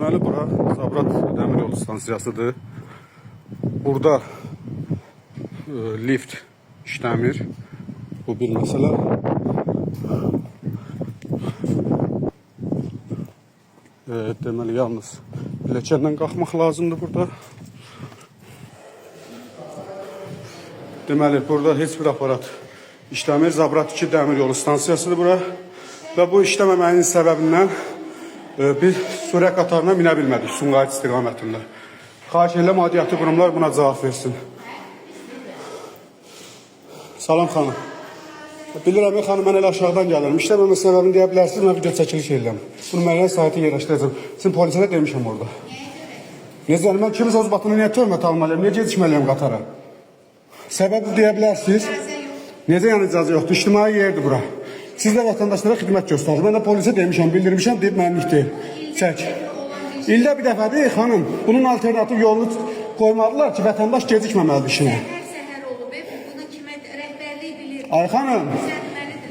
Deməli, bura Zabrat dəmir yolu stansiyasıdır. Burada lift işləmir. Bu bir məsələ. Deməli, yalnız pilləkəndən qalxmaq lazımdır burada. Deməli, burada heç bir aparat işləmir. Zabrat 2 dəmir yolu stansiyasıdır bura. Və bu işləməməyin səbəbindən biz Suriya qatarına minə bilmədik Sumqayıt istiqamətində. Xahiş edirəm, aidiyyatı qurumlar buna cavab versin. Salam xanım. Bilirəm, xanım, mən elə aşağıdan gəlirəm. İşləməmə səbəbini deyə bilərsiniz, mən video çəkiliş edirəm. Bunu müəyyən saytı yerləşdirəcəm. Sizin polisə də demişəm orada. Necə, mən kimiz öz batını niyə törmət almalıyım, niyə gecikməliyim qatara? Səbəbi deyə bilərsiniz. Necə yəni icazə yoxdur, ictimai yerdir bura. Siz də vətəndaşlara xidmət göstərir. Mən də polisə demişəm, bildirmişəm, deyib mənlikdir. Çək. İldə bir dəfədir, xanım, bunun alternativ yolunu qoymadılar ki, vətəndaş gecikməməlidir işinə. Ay xanım,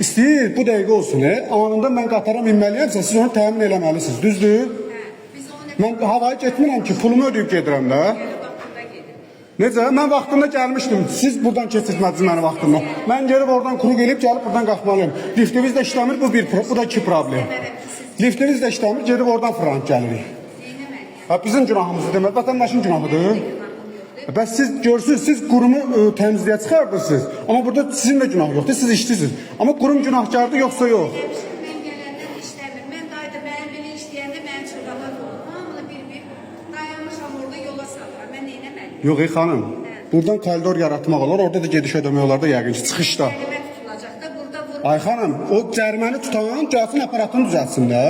istəyir bu dəqiqə olsun, anında mən qatara minməliyəmsə, siz onu təmin eləməlisiniz, düzdür? Mən havaya getmirəm ki, pulumu ödəyib gedirəm də. Necə? Mən vaxtında gəlmişdim, siz buradan keçirtmədiniz məni vaxtında. Mən gelib oradan kuru gelib buradan qalxmalıyım. Liftimiz də işləmir, bu da 2 problem. Liftimiz də işləmir, gelib oradan fırlanıb gəlirik. Bizim günahımızdır demək, vətəndaşın günahıdır. Bəs siz görürsünüz, siz qurumu təmizliyə çıxardırsınız. Amma burada sizin də günah yoxdur, siz işçisiniz. Amma qurum günahkardır, yoxsa yox. Mən gələndən işləmir. Mən qayda mənim belə işləyəndə mənim çırqalar olur. Hamını bir-bir dayanmışam orada yola salıram. Mən neynəməliyim? Yox, xanım. Buradan koridor yaratmaq olar, orada da gediş ödəmək olar da yəqin ki, çıxışda. Cərimə tutulacaq da burada. Ay xanım, o cəriməni tutan gəlsin aparatını düzəltsin də.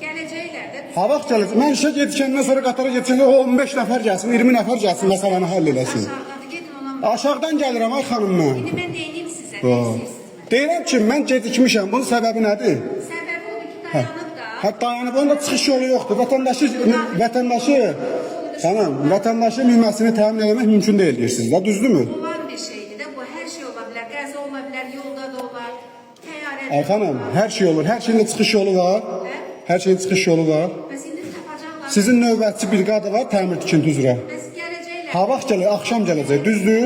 Gələcəklər də. Ha vaxt gələcək. Mən işə gedikəndən sonra qatara getsəndə o 15 nəfər gəlsin, 20 nəfər gəlsin, məsələni həll eləsin. Aşağıdan gedin ona. Aşağıdan gəlirəm ay xanım mən. İndi mən deyim sizə. Nə istəyirsiniz? Deyirəm ki, mən gecikmişəm. Bunun səbəbi nədir? Səbəbi odur ki, dayanıb da. Hə, dayanıb, onda çıxış yolu yoxdur. Vətəndaşı minməsini təmin etmək mümkün deyil deyirsiniz də, düzdürmü? Olan bir şeydir də bu. Hər şey ola bilər. Qəza ola bilər, yolda da olar. Təyyarədə. Ay xanım, hər şey olur. Hər şeyin də çıxış yolu var. Hər şeyin çıxış yolu var. Bəs indi tapacaqlar. Sizin növbətçi briqada var təmir tikinti üzrə. Bəs gələcəklər. Ha vaxt gəlir, axşam gələcək, düzdür?